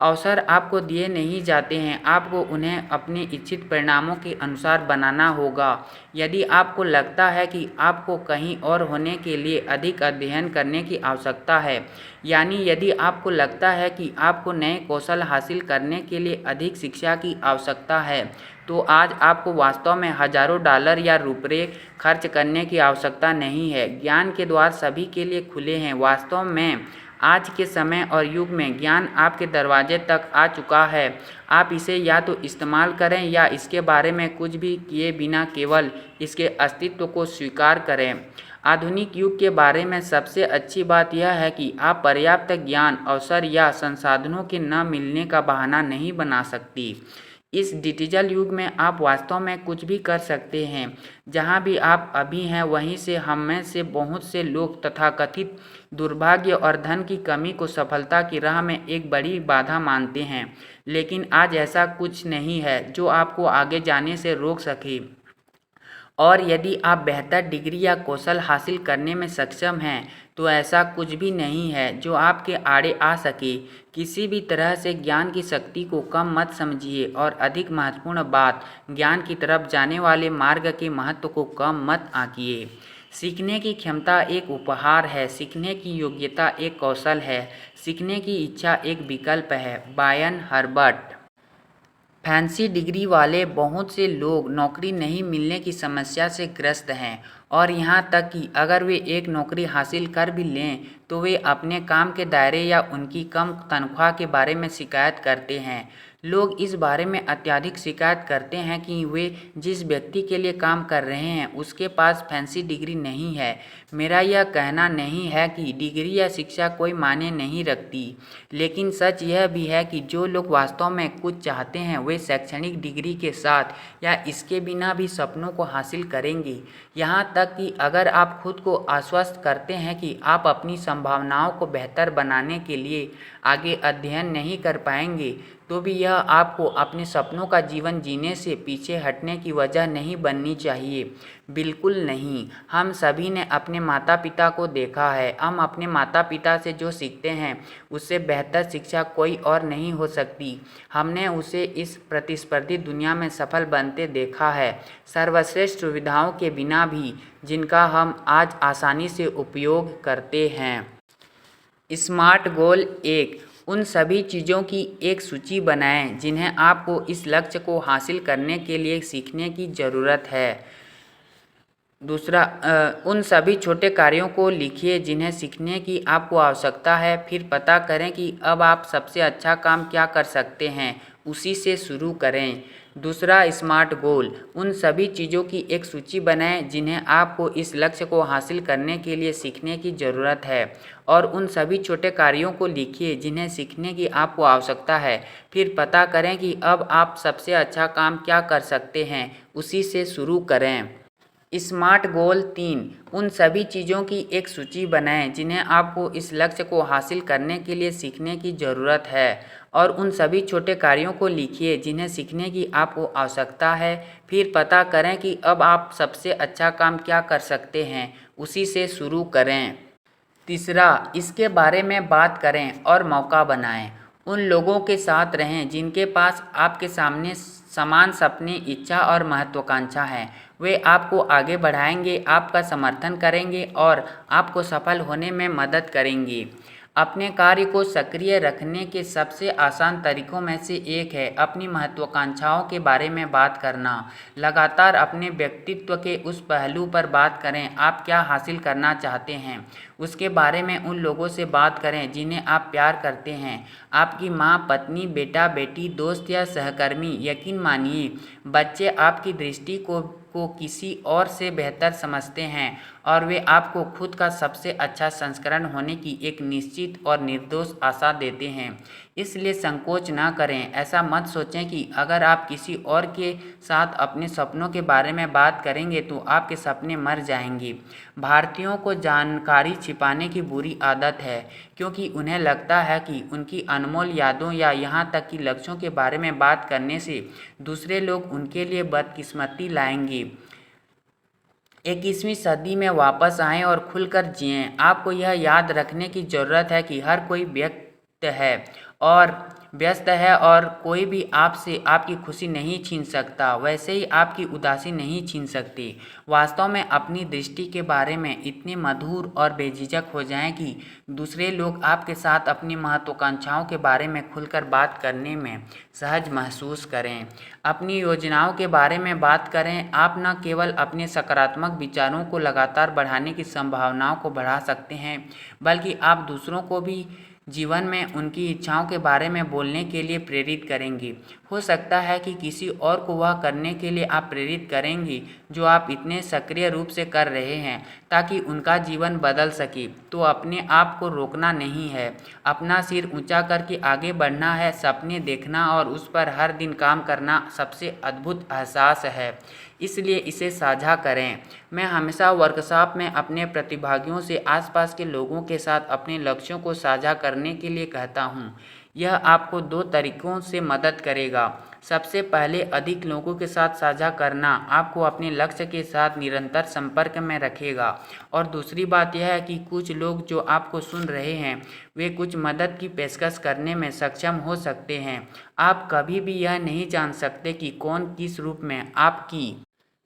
अवसर आपको दिए नहीं जाते हैं, आपको उन्हें अपने इच्छित परिणामों के अनुसार बनाना होगा। यदि आपको लगता है कि आपको कहीं और होने के लिए अधिक अध्ययन करने की आवश्यकता है, यानी यदि आपको लगता है कि आपको नए कौशल हासिल करने के लिए अधिक शिक्षा की आवश्यकता है, तो आज आपको वास्तव में हजारों डॉलर या रुपये खर्च करने की आवश्यकता नहीं है। ज्ञान के द्वार सभी के लिए खुले हैं। वास्तव में आज के समय और युग में ज्ञान आपके दरवाजे तक आ चुका है। आप इसे या तो इस्तेमाल करें या इसके बारे में कुछ भी किए बिना केवल इसके अस्तित्व को स्वीकार करें। आधुनिक युग के बारे में सबसे अच्छी बात यह है कि आप पर्याप्त ज्ञान, अवसर या संसाधनों के न मिलने का बहाना नहीं बना सकती। इस डिजिटल युग में आप वास्तव में कुछ भी कर सकते हैं। जहां भी आप अभी हैं वहीं से हम में से बहुत से लोग तथाकथित दुर्भाग्य और धन की कमी को सफलता की राह में एक बड़ी बाधा मानते हैं। लेकिन आज ऐसा कुछ नहीं है जो आपको आगे जाने से रोक सके। और यदि आप बेहतर डिग्री या कौशल हासिल करने में सक्षम हैं तो ऐसा कुछ भी नहीं है जो आपके आड़े आ सके। किसी भी तरह से ज्ञान की शक्ति को कम मत समझिए और अधिक महत्वपूर्ण बात, ज्ञान की तरफ जाने वाले मार्ग के महत्व को कम मत आंकिए। सीखने की क्षमता एक उपहार है, सीखने की योग्यता एक कौशल है, सीखने की इच्छा एक विकल्प है। Brian Herbert. फैंसी डिग्री वाले बहुत से लोग नौकरी नहीं मिलने की समस्या से ग्रस्त हैं और यहाँ तक कि अगर वे एक नौकरी हासिल कर भी लें तो वे अपने काम के दायरे या उनकी कम तनख्वाह के बारे में शिकायत करते हैं। लोग इस बारे में अत्यधिक शिकायत करते हैं कि वे जिस व्यक्ति के लिए काम कर रहे हैं उसके पास फैंसी डिग्री नहीं है। मेरा यह कहना नहीं है कि डिग्री या शिक्षा कोई मायने नहीं रखती, लेकिन सच यह भी है कि जो लोग वास्तव में कुछ चाहते हैं वे शैक्षणिक डिग्री के साथ या इसके बिना भी सपनों को हासिल करेंगे। यहाँ तक कि अगर आप खुद को आश्वस्त करते हैं कि आप अपनी संभावनाओं को बेहतर बनाने के लिए आगे अध्ययन नहीं कर पाएंगे, तो भी यह आपको अपने सपनों का जीवन जीने से पीछे हटने की वजह नहीं बननी चाहिए। बिल्कुल नहीं। हम सभी ने अपने माता पिता को देखा है। हम अपने माता पिता से जो सीखते हैं उससे बेहतर शिक्षा कोई और नहीं हो सकती। हमने उसे इस प्रतिस्पर्धी दुनिया में सफल बनते देखा है, सर्वश्रेष्ठ सुविधाओं के बिना भी, जिनका हम आज आसानी से उपयोग करते हैं। स्मार्ट गोल एक, उन सभी चीज़ों की एक सूची बनाएं जिन्हें आपको इस लक्ष्य को हासिल करने के लिए सीखने की ज़रूरत है। दूसरा, उन सभी छोटे कार्यों को लिखिए जिन्हें सीखने की आपको आवश्यकता है, फिर पता करें कि अब आप सबसे अच्छा काम क्या कर सकते हैं, उसी से शुरू करें। दूसरा स्मार्ट गोल, उन सभी चीज़ों की एक सूची बनाएं जिन्हें आपको इस लक्ष्य को हासिल करने के लिए सीखने की ज़रूरत है, और उन सभी छोटे कार्यों को लिखिए जिन्हें सीखने की आपको आवश्यकता है, फिर पता करें कि अब आप सबसे अच्छा काम क्या कर सकते हैं, उसी से शुरू करें। स्मार्ट गोल 3, उन सभी चीज़ों की एक सूची बनाएं जिन्हें आपको इस लक्ष्य को हासिल करने के लिए सीखने की ज़रूरत है, और उन सभी छोटे कार्यों को लिखिए जिन्हें सीखने की आपको आवश्यकता है, फिर पता करें कि अब आप सबसे अच्छा काम क्या कर सकते हैं, उसी से शुरू करें। तीसरा, इसके बारे में बात करें और मौका बनाएं। उन लोगों के साथ रहें जिनके पास आपके सामने समान सपने, इच्छा और महत्वाकांक्षा है। वे आपको आगे बढ़ाएंगे, आपका समर्थन करेंगे और आपको सफल होने में मदद करेंगे। अपने कार्य को सक्रिय रखने के सबसे आसान तरीकों में से एक है अपनी महत्वाकांक्षाओं के बारे में बात करना। लगातार अपने व्यक्तित्व के उस पहलू पर बात करें, आप क्या हासिल करना चाहते हैं, उसके बारे में उन लोगों से बात करें जिन्हें आप प्यार करते हैं। आपकी माँ, पत्नी, बेटा, बेटी, दोस्त या सहकर्मी। यकीन मानिए, बच्चे आपकी दृष्टि को किसी और से बेहतर समझते हैं और वे आपको खुद का सबसे अच्छा संस्करण होने की एक निश्चित और निर्दोष आशा देते हैं। इसलिए संकोच ना करें। ऐसा मत सोचें कि अगर आप किसी और के साथ अपने सपनों के बारे में बात करेंगे तो आपके सपने मर जाएंगे। भारतीयों को जानकारी छिपाने की बुरी आदत है, क्योंकि उन्हें लगता है कि उनकी अनमोल यादों या यहाँ तक कि लक्ष्यों के बारे में बात करने से दूसरे लोग उनके लिए बदकिस्मती लाएंगे। 21वीं सदी में वापस आएं और खुलकर जिएं। आपको यह याद रखने की ज़रूरत है कि हर कोई व्यस्त है और कोई भी आपसे आपकी खुशी नहीं छीन सकता, वैसे ही आपकी उदासी नहीं छीन सकती। वास्तव में अपनी दृष्टि के बारे में इतने मधुर और बेझिझक हो जाएं कि दूसरे लोग आपके साथ अपनी महत्वाकांक्षाओं के बारे में खुलकर बात करने में सहज महसूस करें। अपनी योजनाओं के बारे में बात करें। आप न केवल अपने सकारात्मक विचारों को लगातार बढ़ाने की संभावनाओं को बढ़ा सकते हैं, बल्कि आप दूसरों को भी जीवन में उनकी इच्छाओं के बारे में बोलने के लिए प्रेरित करेंगे। हो सकता है कि किसी और को वह करने के लिए आप प्रेरित करेंगे जो आप इतने सक्रिय रूप से कर रहे हैं, ताकि उनका जीवन बदल सके। तो अपने आप को रोकना नहीं है, अपना सिर ऊंचा करके आगे बढ़ना है। सपने देखना और उस पर हर दिन काम करना सबसे अद्भुत एहसास है, इसलिए इसे साझा करें। मैं हमेशा वर्कशॉप में अपने प्रतिभागियों से आसपास के लोगों के साथ अपने लक्ष्यों को साझा करने के लिए कहता हूँ। यह आपको 2 तरीकों से मदद करेगा। सबसे पहले अधिक लोगों के साथ साझा करना आपको अपने लक्ष्य के साथ निरंतर संपर्क में रखेगा। और दूसरी बात यह है कि कुछ लोग जो आपको सुन रहे हैं वे कुछ मदद की पेशकश करने में सक्षम हो सकते हैं। आप कभी भी यह नहीं जान सकते कि कौन किस रूप में आपकी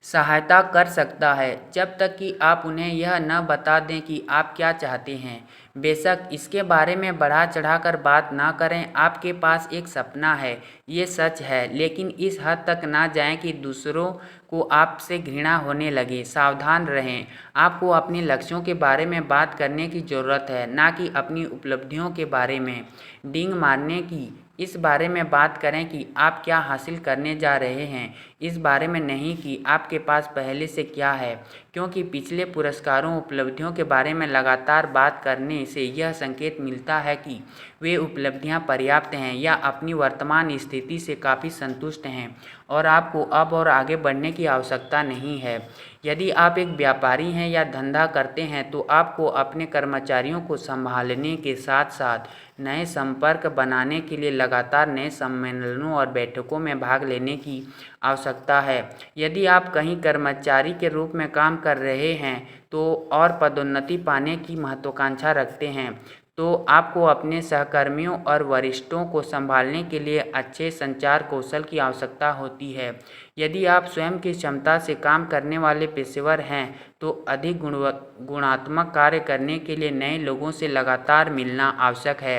सहायता कर सकता है जब तक कि आप उन्हें यह न बता दें कि आप क्या चाहते हैं। बेशक इसके बारे में बढ़ा चढ़ाकर बात ना करें। आपके पास एक सपना है, ये सच है, लेकिन इस हद तक ना जाएं कि दूसरों को आपसे घृणा होने लगे। सावधान रहें। आपको अपने लक्ष्यों के बारे में बात करने की ज़रूरत है, ना कि अपनी उपलब्धियों के बारे में डींग मारने की। इस बारे में बात करें कि आप क्या हासिल करने जा रहे हैं, इस बारे में नहीं कि आपके पास पहले से क्या है, क्योंकि पिछले पुरस्कारों उपलब्धियों के बारे में लगातार बात करने से यह संकेत मिलता है कि वे उपलब्धियां पर्याप्त हैं या अपनी वर्तमान स्थिति से काफ़ी संतुष्ट हैं और आपको अब और आगे बढ़ने की आवश्यकता नहीं है। यदि आप एक व्यापारी हैं या धंधा करते हैं तो आपको अपने कर्मचारियों को संभालने के साथ साथ नए संपर्क बनाने के लिए लगातार नए सम्मेलनों और बैठकों में भाग लेने की आवश्यकता है। यदि आप कहीं कर्मचारी के रूप में काम कर रहे हैं तो और पदोन्नति पाने की महत्वाकांक्षा रखते हैं तो आपको अपने सहकर्मियों और वरिष्ठों को संभालने के लिए अच्छे संचार कौशल की आवश्यकता होती है। यदि आप स्वयं की क्षमता से काम करने वाले पेशेवर हैं तो अधिक गुणात्मक कार्य करने के लिए नए लोगों से लगातार मिलना आवश्यक है।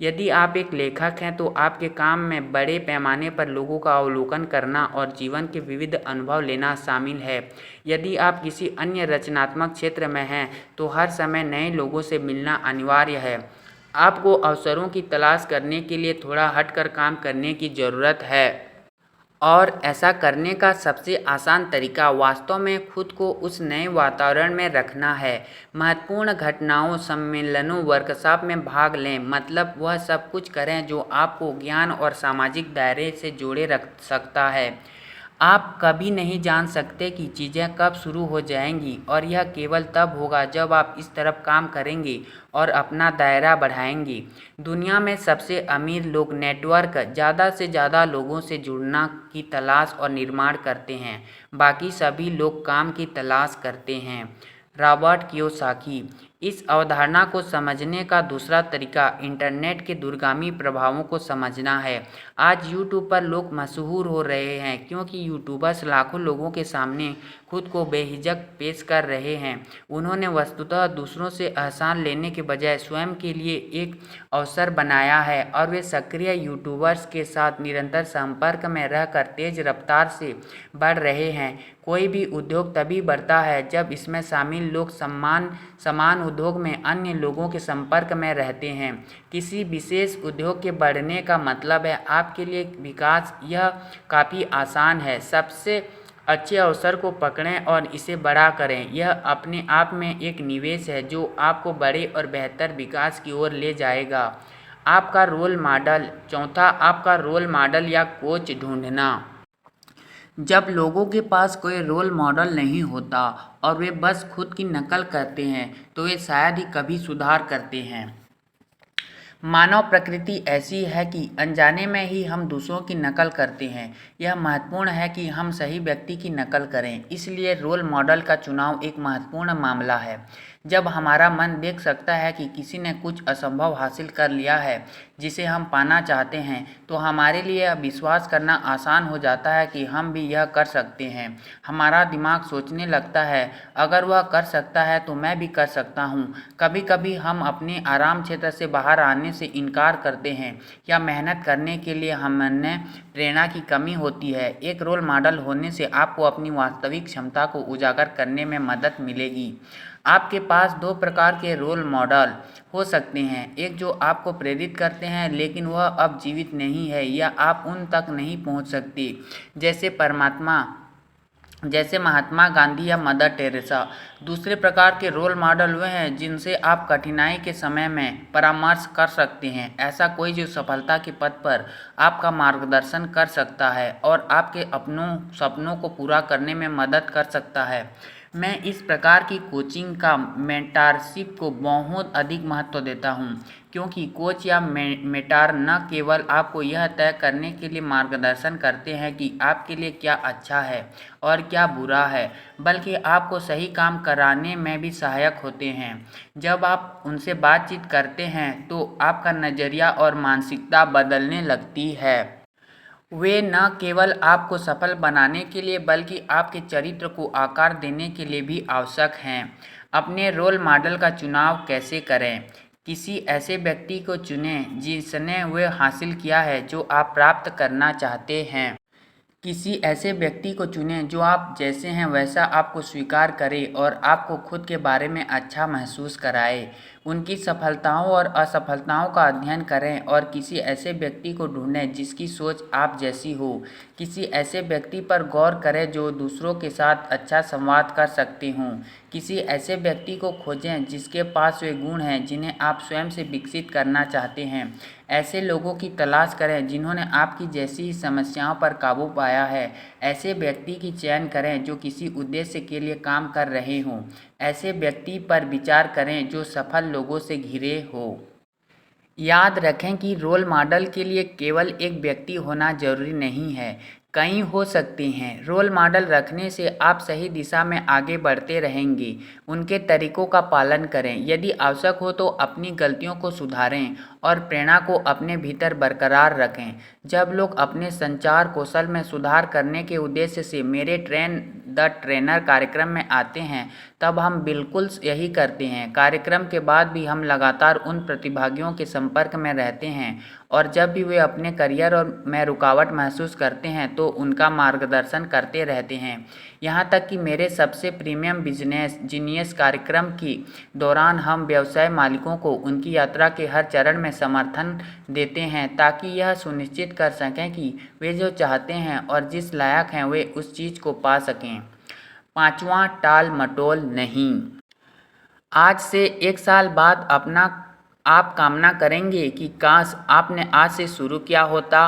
यदि आप एक लेखक हैं तो आपके काम में बड़े पैमाने पर लोगों का अवलोकन करना और जीवन के विविध अनुभव लेना शामिल है। यदि आप किसी अन्य रचनात्मक क्षेत्र में हैं तो हर समय नए लोगों से मिलना अनिवार्य है। आपको अवसरों की तलाश करने के लिए थोड़ा हटकर काम करने की ज़रूरत है। और ऐसा करने का सबसे आसान तरीका वास्तव में खुद को उस नए वातावरण में रखना है। महत्वपूर्ण घटनाओं, सम्मेलनों, वर्कशॉप में भाग लें, मतलब वह सब कुछ करें जो आपको ज्ञान और सामाजिक दायरे से जोड़े रख सकता है। आप कभी नहीं जान सकते कि चीज़ें कब शुरू हो जाएंगी और यह केवल तब होगा जब आप इस तरफ काम करेंगे और अपना दायरा बढ़ाएंगे। दुनिया में सबसे अमीर लोग नेटवर्क ज़्यादा से ज़्यादा लोगों से जुड़ना की तलाश और निर्माण करते हैं। बाकी सभी लोग काम की तलाश करते हैं। Robert Kiyosaki. इस अवधारणा को समझने का दूसरा तरीका इंटरनेट के दूरगामी प्रभावों को समझना है। आज यूट्यूब पर लोग मशहूर हो रहे हैं क्योंकि यूट्यूबर्स लाखों लोगों के सामने खुद को बेहिचक पेश कर रहे हैं। उन्होंने वस्तुतः दूसरों से एहसान लेने के बजाय स्वयं के लिए एक अवसर बनाया है और वे सक्रिय यूट्यूबर्स के साथ निरंतर संपर्क में रहकर तेज रफ्तार से बढ़ रहे हैं। कोई भी उद्योग तभी बढ़ता है जब इसमें शामिल लोग समान उद्योग में अन्य लोगों के संपर्क में रहते हैं। किसी विशेष उद्योग के बढ़ने का मतलब है आपके लिए विकास। यह काफ़ी आसान है। सबसे अच्छे अवसर को पकड़ें और इसे बड़ा करें। यह अपने आप में एक निवेश है जो आपको बड़े और बेहतर विकास की ओर ले जाएगा। आपका रोल मॉडल। चौथा, आपका रोल मॉडल या कोच ढूंढना। जब लोगों के पास कोई रोल मॉडल नहीं होता और वे बस खुद की नकल करते हैं तो वे शायद ही कभी सुधार करते हैं। मानव प्रकृति ऐसी है कि अनजाने में ही हम दूसरों की नकल करते हैं। यह महत्वपूर्ण है कि हम सही व्यक्ति की नकल करें। इसलिए रोल मॉडल का चुनाव एक महत्वपूर्ण मामला है। जब हमारा मन देख सकता है कि किसी ने कुछ असंभव हासिल कर लिया है जिसे हम पाना चाहते हैं तो हमारे लिए यह विश्वास करना आसान हो जाता है कि हम भी यह कर सकते हैं। हमारा दिमाग सोचने लगता है, अगर वह कर सकता है तो मैं भी कर सकता हूँ। कभी कभी हम अपने आराम क्षेत्र से बाहर आने से इनकार करते हैं या मेहनत करने के लिए हमें प्रेरणा की कमी होती है। एक रोल मॉडल होने से आपको अपनी वास्तविक क्षमता को उजागर करने में मदद मिलेगी। आपके पास 2 प्रकार के रोल मॉडल हो सकते हैं, एक जो आपको प्रेरित करते हैं लेकिन वह अब जीवित नहीं है या आप उन तक नहीं पहुंच सकते, जैसे महात्मा गांधी या मदर टेरेसा। दूसरे प्रकार के रोल मॉडल वे हैं जिनसे आप कठिनाई के समय में परामर्श कर सकते हैं। ऐसा कोई जो सफलता के पथ पर आपका मार्गदर्शन कर सकता है और आपके अपनों सपनों को पूरा करने में मदद कर सकता है। मैं इस प्रकार की कोचिंग का मेंटरशिप को बहुत अधिक महत्व देता हूँ, क्योंकि कोच या मेंटर न केवल आपको यह तय करने के लिए मार्गदर्शन करते हैं कि आपके लिए क्या अच्छा है और क्या बुरा है, बल्कि आपको सही काम कराने में भी सहायक होते हैं। जब आप उनसे बातचीत करते हैं तो आपका नज़रिया और मानसिकता बदलने लगती है। वे न केवल आपको सफल बनाने के लिए बल्कि आपके चरित्र को आकार देने के लिए भी आवश्यक हैं। अपने रोल मॉडल का चुनाव कैसे करें? किसी ऐसे व्यक्ति को चुनें जिसने वह हासिल किया है जो आप प्राप्त करना चाहते हैं। किसी ऐसे व्यक्ति को चुनें जो आप जैसे हैं वैसा आपको स्वीकार करे और आपको खुद के बारे में अच्छा महसूस कराए। उनकी सफलताओं और असफलताओं का अध्ययन करें और किसी ऐसे व्यक्ति को ढूंढें जिसकी सोच आप जैसी हो। किसी ऐसे व्यक्ति पर गौर करें जो दूसरों के साथ अच्छा संवाद कर सकते हों। किसी ऐसे व्यक्ति को खोजें जिसके पास वे गुण हैं जिन्हें आप स्वयं से विकसित करना चाहते हैं। ऐसे लोगों की तलाश करें जिन्होंने आपकी जैसी ही समस्याओं पर काबू पाया है। ऐसे व्यक्ति की चयन करें जो किसी उद्देश्य के लिए काम कर रहे हों। ऐसे व्यक्ति पर विचार करें जो सफल लोगों से घिरे हो। याद रखें कि रोल मॉडल के लिए केवल एक व्यक्ति होना जरूरी नहीं है, कई हो सकते हैं। रोल मॉडल रखने से आप सही दिशा में आगे बढ़ते रहेंगे। उनके तरीकों का पालन करें, यदि आवश्यक हो तो अपनी गलतियों को सुधारें और प्रेरणा को अपने भीतर बरकरार रखें। जब लोग अपने संचार कौशल में सुधार करने के उद्देश्य से मेरे ट्रेन द ट्रेनर कार्यक्रम में आते हैं, तब हम बिल्कुल यही करते हैं। कार्यक्रम के बाद भी हम लगातार उन प्रतिभागियों के संपर्क में रहते हैं और जब भी वे अपने करियर और में रुकावट महसूस करते हैं तो उनका मार्गदर्शन करते रहते हैं। यहाँ तक कि मेरे सबसे प्रीमियम बिजनेस जीनियस कार्यक्रम के दौरान हम व्यवसाय मालिकों को उनकी यात्रा के हर चरण में समर्थन देते हैं ताकि यह सुनिश्चित कर सकें कि वे जो चाहते हैं और जिस लायक हैं वे उस चीज़ को पा सकें। 5वां, टाल मटोल नहीं। आज से 1 साल बाद आप कामना करेंगे कि काश आपने आज से शुरू किया होता।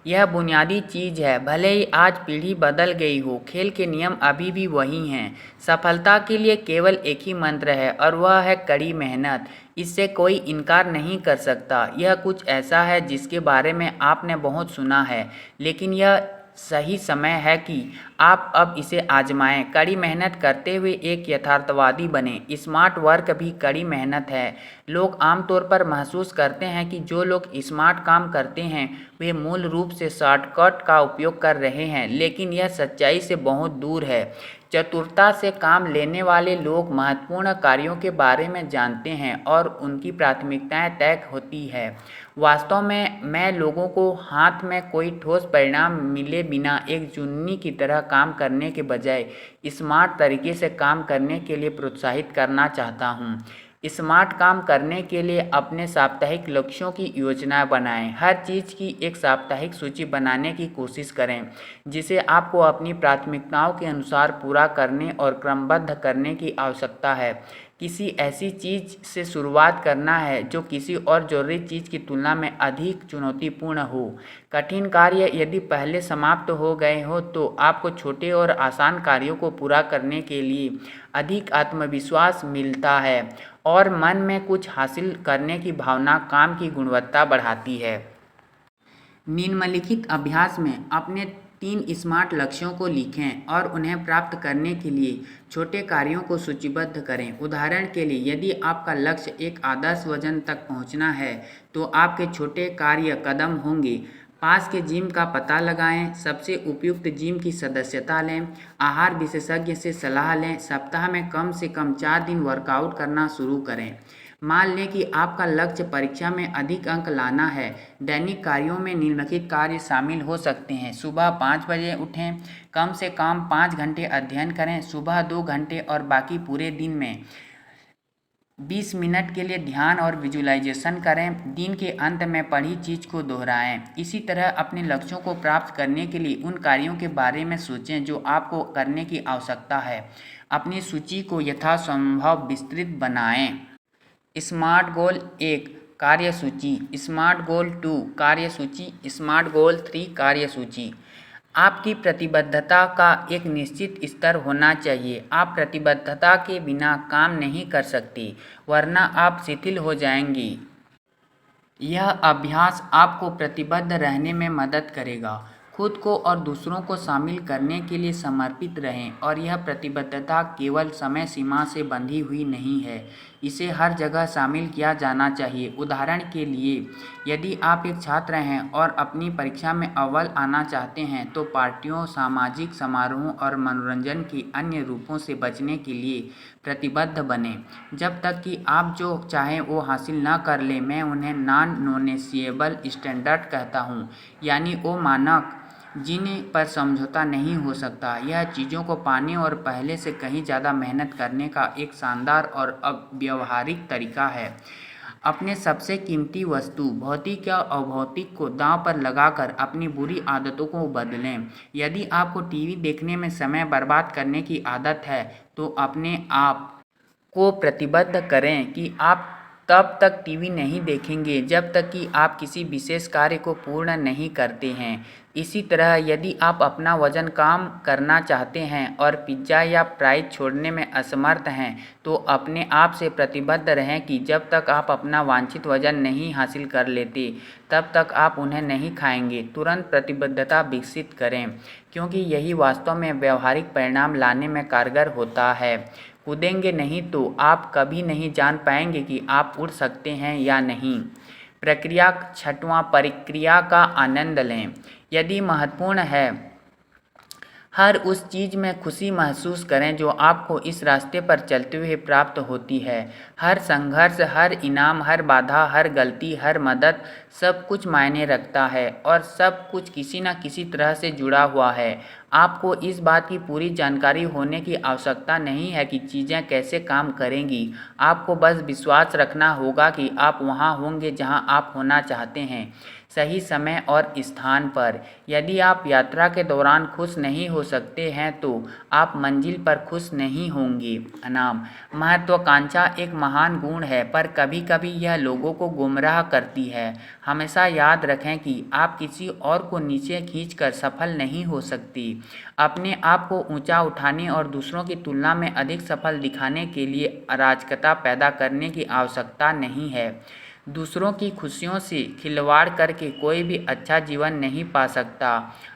यह बुनियादी चीज़ है। भले ही आज पीढ़ी बदल गई हो, खेल के नियम अभी भी वही हैं। सफलता के लिए केवल एक ही मंत्र है और वह है कड़ी मेहनत। इससे कोई इनकार नहीं कर सकता। यह कुछ ऐसा है जिसके बारे में आपने बहुत सुना है, लेकिन यह सही समय है कि आप अब इसे आजमाएं। कड़ी मेहनत करते हुए एक यथार्थवादी बने। स्मार्ट वर्क भी कड़ी मेहनत है। लोग आमतौर पर महसूस करते हैं कि जो लोग स्मार्ट काम करते हैं वे मूल रूप से शॉर्टकट का उपयोग कर रहे हैं, लेकिन यह सच्चाई से बहुत दूर है। चतुरता से काम लेने वाले लोग महत्वपूर्ण कार्यों के बारे में जानते हैं और उनकी प्राथमिकताएं तय होती है। वास्तव में मैं लोगों को हाथ में कोई ठोस परिणाम मिले बिना एक जुन्नी की तरह काम करने के बजाय स्मार्ट तरीके से काम करने के लिए प्रोत्साहित करना चाहता हूँ। स्मार्ट काम करने के लिए अपने साप्ताहिक लक्ष्यों की योजना बनाएं। हर चीज़ की एक साप्ताहिक सूची बनाने की कोशिश करें जिसे आपको अपनी प्राथमिकताओं के अनुसार पूरा करने और क्रमबद्ध करने की आवश्यकता है। किसी ऐसी चीज़ से शुरुआत करना है जो किसी और जरूरी चीज़ की तुलना में अधिक चुनौतीपूर्ण हो। कठिन कार्य यदि पहले समाप्त हो गए हो तो आपको छोटे और आसान कार्यों को पूरा करने के लिए अधिक आत्मविश्वास मिलता है और मन में कुछ हासिल करने की भावना काम की गुणवत्ता बढ़ाती है। निम्नलिखित अभ्यास में अपने 3 स्मार्ट लक्ष्यों को लिखें और उन्हें प्राप्त करने के लिए छोटे कार्यों को सूचीबद्ध करें। उदाहरण के लिए, यदि आपका लक्ष्य एक आदर्श वजन तक पहुंचना है तो आपके छोटे कार्य कदम होंगे: पास के जिम का पता लगाएं, सबसे उपयुक्त जिम की सदस्यता लें, आहार विशेषज्ञ से सलाह लें, सप्ताह में कम से कम 4 दिन वर्कआउट करना शुरू करें। मान लें कि आपका लक्ष्य परीक्षा में अधिक अंक लाना है। दैनिक कार्यों में निम्नलिखित कार्य शामिल हो सकते हैं: सुबह 5 बजे उठें, कम से कम 5 घंटे अध्ययन करें, सुबह 2 घंटे और बाकी पूरे दिन में 20 मिनट के लिए ध्यान और विजुअलाइजेशन करें, दिन के अंत में पढ़ी चीज़ को दोहराएं। इसी तरह अपने लक्ष्यों को प्राप्त करने के लिए उन कार्यों के बारे में सोचें जो आपको करने की आवश्यकता है। अपनी सूची को यथासंभव विस्तृत बनाएं। स्मार्ट गोल 1, कार्यसूची। स्मार्ट गोल 2, कार्यसूची। स्मार्ट गोल 3, कार्यसूची। आपकी प्रतिबद्धता का एक निश्चित स्तर होना चाहिए। आप प्रतिबद्धता के बिना काम नहीं कर सकती, वरना आप शिथिल हो जाएंगी। यह अभ्यास आपको प्रतिबद्ध रहने में मदद करेगा। खुद को और दूसरों को शामिल करने के लिए समर्पित रहें, और यह प्रतिबद्धता केवल समय सीमा से बंधी हुई नहीं है, इसे हर जगह शामिल किया जाना चाहिए। उदाहरण के लिए, यदि आप एक छात्र हैं और अपनी परीक्षा में अव्वल आना चाहते हैं, तो पार्टियों, सामाजिक समारोहों और मनोरंजन के अन्य रूपों से बचने के लिए प्रतिबद्ध बनें, जब तक कि आप जो चाहें वो हासिल न कर लें। मैं उन्हें नॉन नोनेशिएबल स्टैंडर्ड कहता हूँ, यानी वो मानक जिन पर समझौता नहीं हो सकता। यह चीज़ों को पाने और पहले से कहीं ज़्यादा मेहनत करने का एक शानदार और व्यावहारिक तरीका है। अपने सबसे कीमती वस्तु, भौतिक या अभौतिक, को दांव पर लगाकर अपनी बुरी आदतों को बदलें। यदि आपको टीवी देखने में समय बर्बाद करने की आदत है, तो अपने आप को प्रतिबद्ध करें कि आप तब तक टीवी नहीं देखेंगे जब तक कि आप किसी विशेष कार्य को पूर्ण नहीं करते हैं। इसी तरह, यदि आप अपना वजन कम करना चाहते हैं और पिज्ज़ा या फ्राइज़ छोड़ने में असमर्थ हैं, तो अपने आप से प्रतिबद्ध रहें कि जब तक आप अपना वांछित वजन नहीं हासिल कर लेते, तब तक आप उन्हें नहीं खाएंगे। तुरंत प्रतिबद्धता विकसित करें, क्योंकि यही वास्तव में व्यावहारिक परिणाम लाने में कारगर होता है। कूदेंगे नहीं तो आप कभी नहीं जान पाएंगे कि आप उड़ सकते हैं या नहीं। प्रक्रिया 6वां, प्रक्रिया का आनंद लें। यदि महत्वपूर्ण है, हर उस चीज़ में खुशी महसूस करें जो आपको इस रास्ते पर चलते हुए प्राप्त होती है। हर संघर्ष, हर इनाम, हर बाधा, हर गलती, हर मदद, सब कुछ मायने रखता है, और सब कुछ किसी न किसी तरह से जुड़ा हुआ है। आपको इस बात की पूरी जानकारी होने की आवश्यकता नहीं है कि चीज़ें कैसे काम करेंगी। आपको बस विश्वास रखना होगा कि आप वहाँ होंगे जहाँ आप होना चाहते हैं, सही समय और स्थान पर। यदि आप यात्रा के दौरान खुश नहीं हो सकते हैं, तो आप मंजिल पर खुश नहीं होंगे। अनाम, महत्वाकांक्षा एक महान गुण है, पर कभी कभी यह लोगों को गुमराह करती है। हमेशा याद रखें कि आप किसी और को नीचे खींचकर सफल नहीं हो सकती। अपने आप को ऊंचा उठाने और दूसरों की तुलना में अधिक सफल दिखाने के लिए अराजकता पैदा करने की आवश्यकता नहीं है। दूसरों की खुशियों से खिलवाड़ करके कोई भी अच्छा जीवन नहीं पा सकता।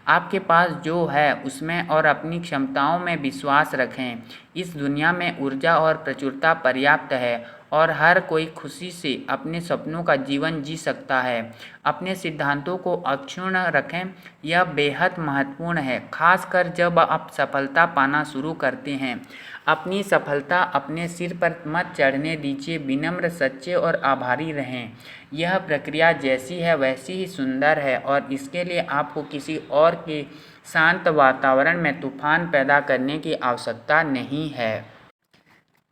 आपके पास जो है उसमें और अपनी क्षमताओं में विश्वास रखें। इस दुनिया में ऊर्जा और प्रचुरता पर्याप्त है, और हर कोई खुशी से अपने सपनों का जीवन जी सकता है। अपने सिद्धांतों को अक्षुण्ण रखें, यह बेहद महत्वपूर्ण है, खासकर जब आप सफलता पाना शुरू करते हैं। अपनी सफलता अपने सिर पर मत चढ़ने दीजिए। विनम्र, सच्चे और आभारी रहें। यह प्रक्रिया जैसी है वैसी ही सुंदर है, और इसके लिए आपको किसी और के शांत वातावरण में तूफान पैदा करने की आवश्यकता नहीं है।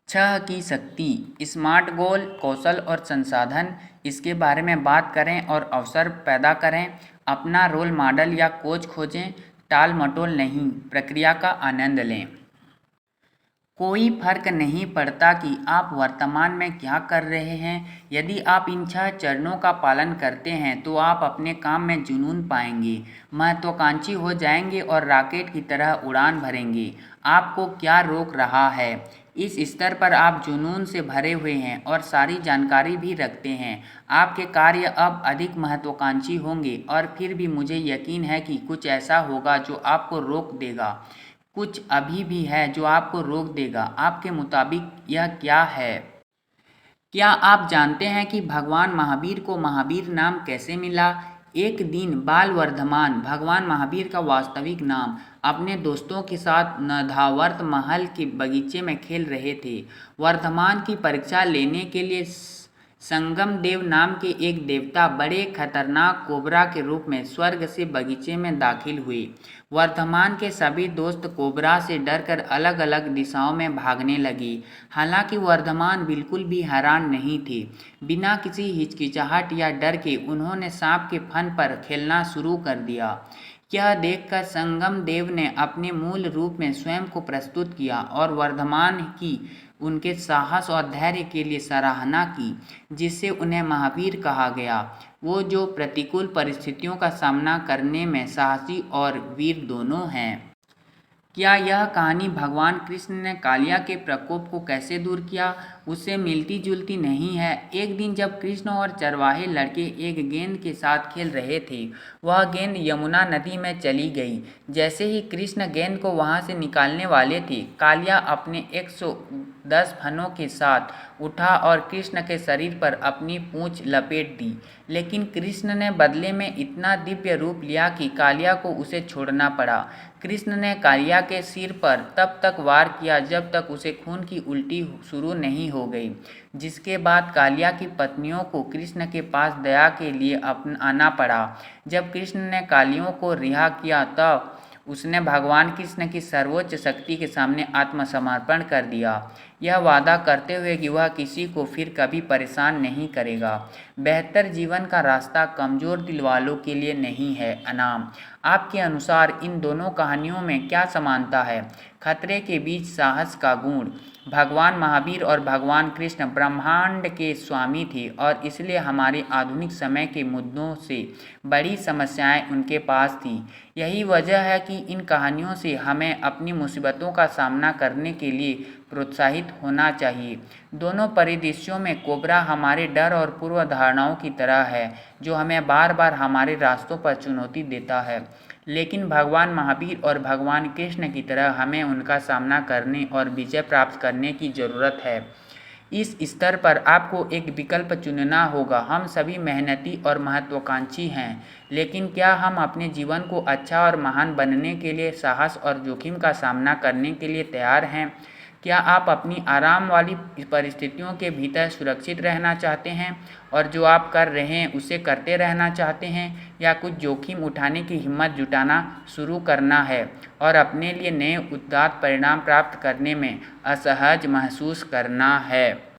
6 की शक्ति, स्मार्ट गोल, कौशल और संसाधन। इसके बारे में बात करें और अवसर पैदा करें। अपना रोल मॉडल या कोच खोजें, टाल मटोल नहीं। प्रक्रिया का आनंद लें। कोई फर्क नहीं पड़ता कि आप वर्तमान में क्या कर रहे हैं। यदि आप इन 6 चरणों का पालन करते हैं, तो आप अपने काम में जुनून पाएंगे, महत्वाकांक्षी हो जाएंगे और रॉकेट की तरह उड़ान भरेंगे। आपको क्या रोक रहा है? इस स्तर पर आप जुनून से भरे हुए हैं और सारी जानकारी भी रखते हैं। आपके कार्य अब अधिक महत्वाकांक्षी होंगे, और फिर भी मुझे यकीन है कि कुछ ऐसा होगा जो आपको रोक देगा। कुछ अभी भी है जो आपको रोक देगा। आपके मुताबिक यह क्या है? क्या आप जानते हैं कि भगवान महावीर को महावीर नाम कैसे मिला? एक दिन बाल वर्धमान, भगवान महावीर का वास्तविक नाम, अपने दोस्तों के साथ नंदावर्त महल के बगीचे में खेल रहे थे। वर्धमान की परीक्षा लेने के लिए संगम देव नाम के एक देवता बड़े खतरनाक कोबरा के रूप में स्वर्ग से बगीचे में दाखिल हुए। वर्धमान के सभी दोस्त कोबरा से डरकर अलग अलग दिशाओं में भागने लगे। हालांकि वर्धमान बिल्कुल भी हैरान नहीं थे। बिना किसी हिचकिचाहट या डर के उन्होंने सांप के फन पर खेलना शुरू कर दिया। यह देखकर संगम देव ने अपने मूल रूप में स्वयं को प्रस्तुत किया और वर्धमान की उनके साहस और धैर्य के लिए सराहना की, जिससे उन्हें महावीर कहा गया। वो जो प्रतिकूल परिस्थितियों का सामना करने में साहसी और वीर दोनों हैं। क्या यह कहानी भगवान कृष्ण ने कालिया के प्रकोप को कैसे दूर किया, उससे मिलती जुलती नहीं है। एक दिन जब कृष्ण और चरवाहे लड़के एक गेंद के साथ खेल रहे थे, वह गेंद यमुना नदी में चली गई। जैसे ही कृष्ण गेंद को वहां से निकालने वाले थे, कालिया अपने 110 फनों के साथ उठा और कृष्ण के शरीर पर अपनी पूंछ लपेट दी। लेकिन कृष्ण ने बदले में इतना दिव्य रूप लिया कि कालिया को उसे छोड़ना पड़ा। कृष्ण ने कालिया के सिर पर तब तक वार किया जब तक उसे खून की उल्टी शुरू नहीं हो गई, जिसके बाद कालिया की पत्नियों को कृष्ण के पास दया के लिए आना पड़ा। जब कृष्ण ने कालियों को रिहा किया तब उसने भगवान कृष्ण की सर्वोच्च शक्ति के सामने आत्मसमर्पण कर दिया, यह वादा करते हुए कि वह किसी को फिर कभी परेशान नहीं करेगा। बेहतर जीवन का रास्ता कमज़ोर दिल वालों के लिए नहीं है। अनाम, आपके अनुसार इन दोनों कहानियों में क्या समानता है? खतरे के बीच साहस का गुण। भगवान महावीर और भगवान कृष्ण ब्रह्मांड के स्वामी थे और इसलिए हमारे आधुनिक समय के मुद्दों से बड़ी समस्याएं उनके पास थी। यही वजह है कि इन कहानियों से हमें अपनी मुसीबतों का सामना करने के लिए प्रोत्साहित होना चाहिए। दोनों परिदृश्यों में कोबरा हमारे डर और पूर्व धारणाओं की तरह है, जो हमें बार बार हमारे रास्तों पर चुनौती देता है। लेकिन भगवान महावीर और भगवान कृष्ण की तरह हमें उनका सामना करने और विजय प्राप्त करने की ज़रूरत है। इस स्तर पर आपको एक विकल्प चुनना होगा। हम सभी मेहनती और महत्वाकांक्षी हैं, लेकिन क्या हम अपने जीवन को अच्छा और महान बनने के लिए साहस और जोखिम का सामना करने के लिए तैयार हैं? क्या आप अपनी आराम वाली परिस्थितियों के भीतर सुरक्षित रहना चाहते हैं और जो आप कर रहे हैं उसे करते रहना चाहते हैं, या कुछ जोखिम उठाने की हिम्मत जुटाना शुरू करना है और अपने लिए नए उदात्त परिणाम प्राप्त करने में असहज महसूस करना है?